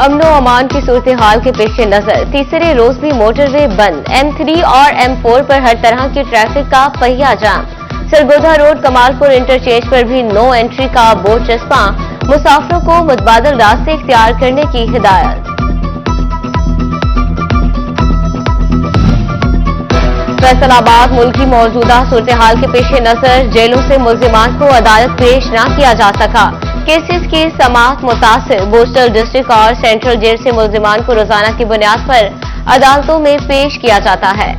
अमनो अमान की सूरत हाल के पेश नजर तीसरे रोज भी मोटरवे बंद। M3 और M4 पर हर तरह की ट्रैफिक का पहिया जाम। सरगोधा रोड कमालपुर इंटरचेंज पर भी नो एंट्री का बोर्ड चस्पा। मुसाफिरों को मुतबादल रास्ते इख्तियार करने की हिदायत। फैसलाबाद मुल्क की मौजूदा सूरत हाल के पेश नजर जेलों से मुल्जिमान को अदालत पेश न किया जा सका। केसेस की समाअत मुतासिर बोस्टल डिस्ट्रिक्ट और सेंट्रल जेल से मुल्जिमान को रोजाना की बुनियाद पर अदालतों में पेश किया जाता है।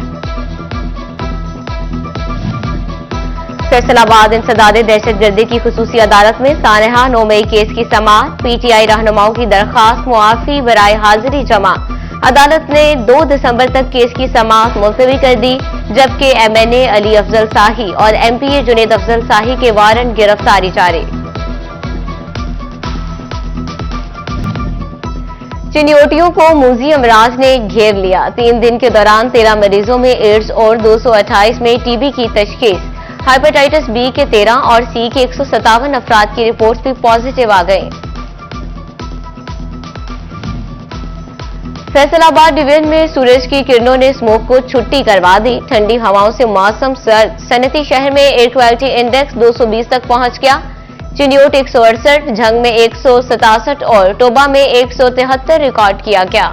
फैसलाबाद इंसदादे दहशतगर्दी की खुसूसी अदालत में सानहा 9 मई केस की समाअत। PTI रहनुमाओं की दरखास्त मुआफी बराए हाजिरी जमा। अदालत ने 2 दिसंबर तक केस की समाअत मुलतवी कर दी, जबकि MNA अली अफजल शाही और MPA जुनेद अफजल शाही के वारंट गिरफ्तारी जारी। चिन्योटियों को मूजी अमराज ने घेर लिया। 3 दिन के दौरान 13 मरीजों में एड्स और 228 में TB की तशखीस। हेपेटाइटिस B के 13 और C के 157 अफराद की रिपोर्ट्स भी पॉजिटिव आ गई। फैसलाबाद डिवीजन में सूरज की किरणों ने स्मोक को छुट्टी करवा दी। ठंडी हवाओं से मौसम सर्द। सनती शहर में एयर क्वालिटी इंडेक्स 220 तक पहुंच गया। चिन्योट 168, झंग में 167 और टोबा में 173 रिकॉर्ड किया गया।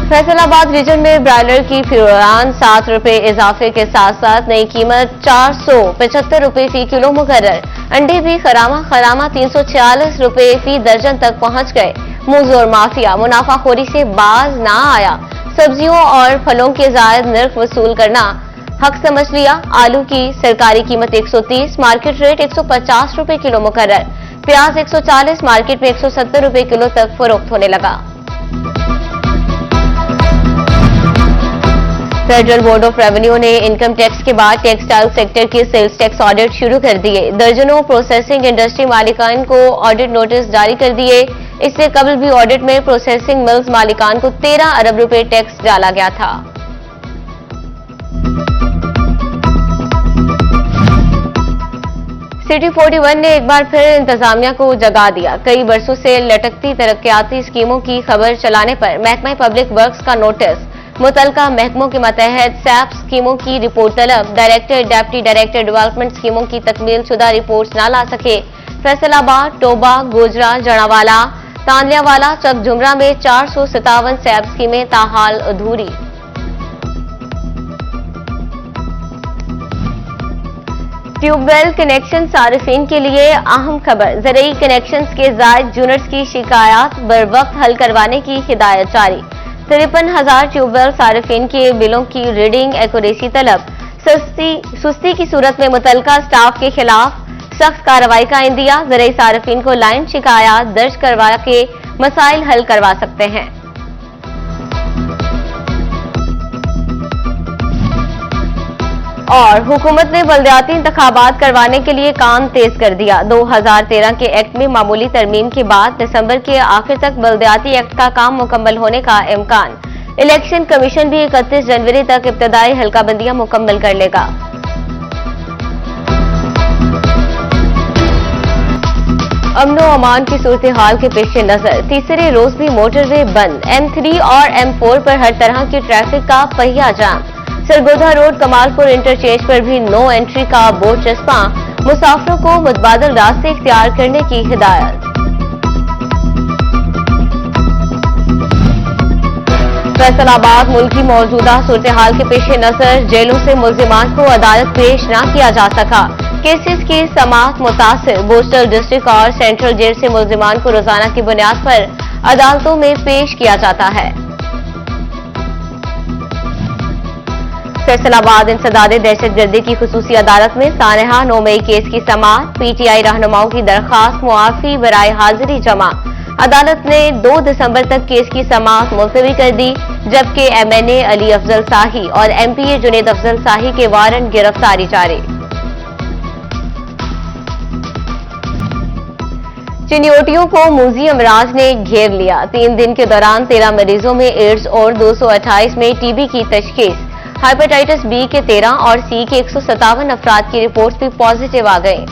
फैसलाबाद रीजन में ब्रायलर की फिरोरान 7 रुपए इजाफे के साथ साथ नई कीमत 475 रुपए फी किलो मुकर्रर। अंडे भी खरामा 346 रुपए फी दर्जन तक पहुंच गए। मुजोर माफिया मुनाफाखोरी से बाज ना आया। सब्जियों और फलों के जायद निर्ख वसूल करना हक समझ लिया। आलू की सरकारी कीमत 130, मार्केट रेट 150 रुपए किलो मुकर्रर। प्याज 140, मार्केट में 170 रुपए किलो तक फरोख्त होने लगा। फेडरल बोर्ड ऑफ रेवेन्यू ने इनकम टैक्स के बाद टेक्सटाइल सेक्टर के सेल्स टैक्स ऑडिट शुरू कर दिए। दर्जनों प्रोसेसिंग इंडस्ट्री मालिकान को ऑडिट नोटिस जारी कर दिए। इससे कबल भी ऑडिट में प्रोसेसिंग मिल्स मालिकान को 13 अरब रुपए टैक्स डाला गया था। सिटी 41 ने एक बार फिर इंतजामिया को जगा दिया। कई बरसों से लटकती तरक्याती स्कीमों की खबर चलाने पर महकमा पब्लिक वर्क्स का नोटिस। मुतलका महकमों के मतहत सैप स्कीमों की रिपोर्ट तलब। डायरेक्टर डिप्टी डायरेक्टर डेवलपमेंट स्कीमों की तकमील शुदा रिपोर्ट्स न ला सके। फैसलाबाद, टोबा, गोजरा, जड़ावाला, तांदियावाला, चक झुमरा में 457 सैप स्कीमें ताहाल अधूरी। ट्यूबवेल कनेक्शन सारिफिन के लिए अहम खबर। ज़रूरी कनेक्शंस के जायद यूनिट्स की शिकायत बर वक्त हल करवाने की हिदायत जारी। 53,000 ट्यूबवेल सारिफिन के बिलों की रीडिंग एक्यूरेसी तलब। सुस्ती की सूरत में मुतलका स्टाफ के खिलाफ सख्त कार्रवाई का इंदिया। ज़रूरी सारिफिन को लाइन शिकायत दर्ज करवा के मसाइल हल करवा सकते हैं। और हुकूमत ने बल्दियाती इंतखाबात करवाने के लिए काम तेज कर दिया। 2013 के एक्ट में मामूली तरमीम के बाद दिसंबर के आखिर तक बल्दियाती एक्ट का काम मुकम्मल होने का इम्कान। इलेक्शन कमीशन भी 31 जनवरी तक इब्तदाई हल्काबंदियां मुकम्मल कर लेगा। अमनो अमान की सूरत हाल के पेश नजर तीसरे रोज भी मोटरवे बंद। M3 और M4 पर हर तरह की ट्रैफिक का पहिया जाम। सरगोधा रोड कमालपुर इंटरचेंज पर भी नो एंट्री का बोर्ड चस्पा। मुसाफिरों को मुतबादल रास्ते इख्तियार करने की हिदायत। फैसलाबाद मुल्क की मौजूदा सूरत हाल के पेश नजर जेलों से मुल्जिमान को अदालत पेश न किया जा सका। केसेस की समाअत मुतासिर बोस्टल डिस्ट्रिक्ट और सेंट्रल जेल से मुल्जिमान को रोजाना की बुनियाद पर अदालतों में पेश किया जाता है। फैसलाबाद इंसदादे दहशतगर्दी की खुसूसी अदालत में सानहा 9 मई केस की समाअत। PTI रहनुमाओं की दरखास्त मुआफी बराए हाजिरी जमा। अदालत ने 2 दिसंबर तक केस की समाअत मुलतवी कर दी, जबकि MNA अली अफजल शाही और MPA जुनेद अफजल शाही के वारंट गिरफ्तारी जारी। चिन्योटियों को मूजी अमराज ने घेर लिया। 3 दिन के दौरान 13 मरीजों में एड्स और 228 में TB की तशखीस। हेपेटाइटिस B के 13 और C के 157 अफराद की रिपोर्ट्स भी पॉजिटिव आ गई।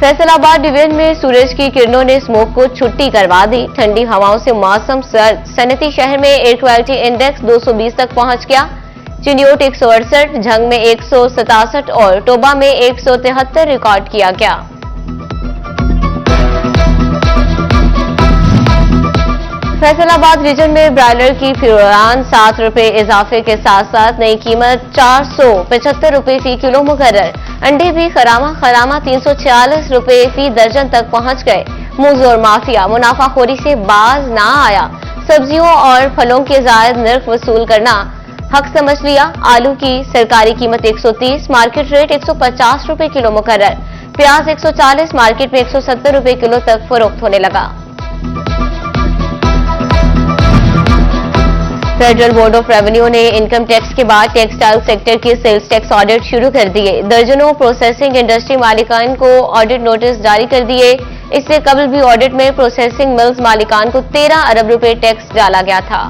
फैसलाबाद डिवीजन में सूरज की किरणों ने स्मोक को छुट्टी करवा दी। ठंडी हवाओं से मौसम सर्द। सनती शहर में एयर क्वालिटी इंडेक्स 220 तक पहुंच गया। चिन्योट 168, झंग में 167 और टोबा में 173 रिकॉर्ड किया गया। फैसलाबाद रीजन में ब्रायलर की फिरोरान 7 रुपए इजाफे के साथ साथ नई कीमत 475 रुपए फी किलो मुकर्रर। अंडे भी खरामा 346 रुपए फी दर्जन तक पहुंच गए। मुजोर माफिया मुनाफाखोरी से बाज ना आया। सब्जियों और फलों के जायद निर्ख वसूल करना हक समझ लिया। आलू की सरकारी कीमत 130, मार्केट रेट 150 रुपए किलो मुकर्रर। प्याज 140, मार्केट में 170 रुपए किलो तक फरोख्त होने लगा। फेडरल बोर्ड ऑफ रेवेन्यू ने इनकम टैक्स के बाद टेक्सटाइल सेक्टर के सेल्स टैक्स ऑडिट शुरू कर दिए। दर्जनों प्रोसेसिंग इंडस्ट्री मालिकान को ऑडिट नोटिस जारी कर दिए। इससे कबल भी ऑडिट में प्रोसेसिंग मिल्स मालिकान को 13 अरब रुपए टैक्स डाला गया था।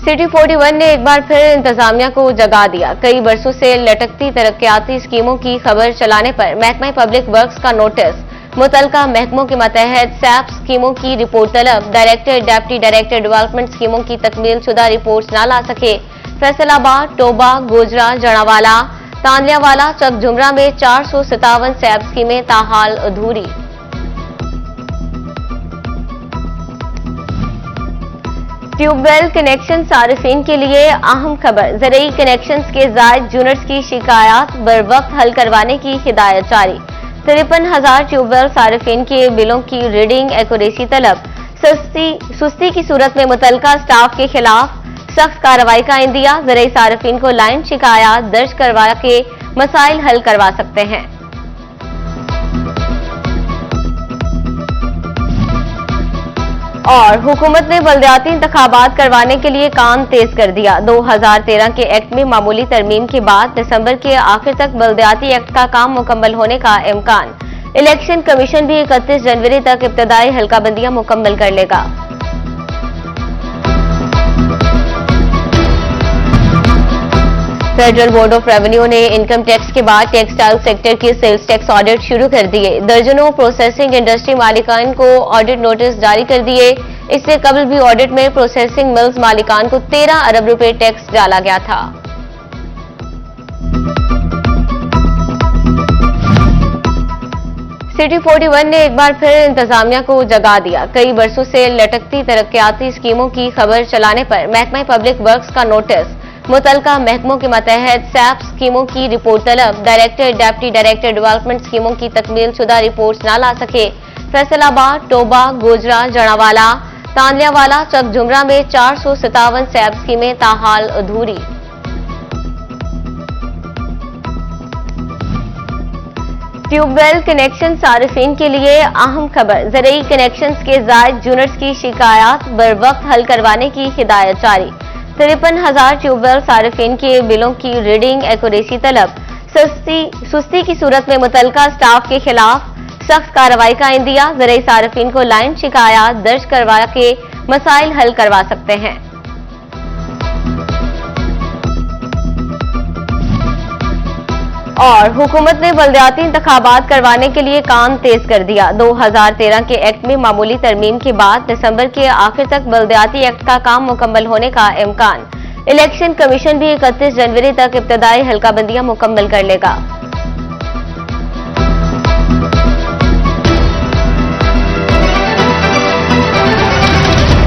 सिटी 41 ने एक बार फिर इंतजामिया को जगा दिया। कई बरसों से लटकती तरक्याती स्कीमों की खबर चलाने पर महकमा पब्लिक वर्क्स का नोटिस। मुतलका महकमों के मतहत सैप स्कीमों की रिपोर्ट तलब। डायरेक्टर डिप्टी डायरेक्टर डेवलपमेंट स्कीमों की तकमील शुदा रिपोर्ट न ला सके। फैसलाबाद, टोबा, गोजरा, जड़ावाला, तांदलियावाला, चक झुमरा में 457 सैप स्कीमें ताहाल अधूरी। ट्यूबवेल कनेक्शन सारिफिन के लिए अहम खबर। ज़रूरी कनेक्शंस के जायद यूनिट्स की शिकायत बर वक्त हल करवाने की हिदायत जारी। 53,000 ट्यूबवेल सारिफिन के बिलों की रीडिंग एक्यूरेसी तलब। सुस्ती की सूरत में मुतलका स्टाफ के खिलाफ सख्त कार्रवाई का इंदिया। ज़रूरी सारिफिन को लाइन शिकायत दर्ज करवा के मसाइल हल करवा सकते हैं। और हुकूमत ने बल्दियाती इंतखाबात करवाने के लिए काम तेज कर दिया। 2013 के एक्ट में मामूली तरमीम के बाद दिसंबर के आखिर तक बल्दियाती एक्ट का काम मुकम्मल होने का इम्कान। इलेक्शन कमीशन भी 31 जनवरी तक इब्तदाई हल्काबंदियां मुकम्मल कर लेगा। फेडरल बोर्ड ऑफ रेवेन्यू ने इनकम टैक्स के बाद टेक्सटाइल सेक्टर के सेल्स टैक्स ऑडिट शुरू कर दिए। दर्जनों प्रोसेसिंग इंडस्ट्री मालिकान को ऑडिट नोटिस जारी कर दिए। इससे कबल भी ऑडिट में प्रोसेसिंग मिल्स मालिकान को 13 अरब रुपए टैक्स डाला गया था। सिटी 41 ने एक बार फिर इंतजामिया को जगा दिया। कई बरसों से लटकती तरक्याती स्कीमों की खबर चलाने पर महकमा पब्लिक वर्क्स का नोटिस। मुतलका महकमों के मतहत सैप स्कीमों की रिपोर्ट तलब। डायरेक्टर डिप्टी डायरेक्टर डेवलपमेंट स्कीमों की तकमील शुदा रिपोर्ट न ला सके। फैसलाबाद, टोबा, गोजरा, जड़ावाला, तांदलियावाला, चक झुमरा में 457 सैप स्कीमें ताहाल अधूरी। ट्यूबवेल कनेक्शन सारिफिन के लिए अहम खबर। ज़रूरी कनेक्शंस के जायद यूनिट्स की शिकायत बर वक्त हल करवाने की हिदायत जारी। 53,000 ट्यूबवेल सारिफिन के बिलों की रीडिंग एक्यूरेसी तलब। सुस्ती की सूरत में मुतलका स्टाफ के खिलाफ सख्त कार्रवाई का इंदिया। ज़रूरी सारिफिन को लाइन शिकायत दर्ज करवा के मसाइल हल करवा सकते हैं। और हुकूमत ने बल्दियाती इंतखाबात करवाने के लिए काम तेज कर दिया। 2013 के एक्ट में मामूली तरमीम के बाद दिसंबर के आखिर तक बल्दियाती एक्ट का काम मुकम्मल होने का इम्कान। इलेक्शन कमीशन भी 31 जनवरी तक इब्तदाई हल्काबंदियां मुकम्मल कर लेगा।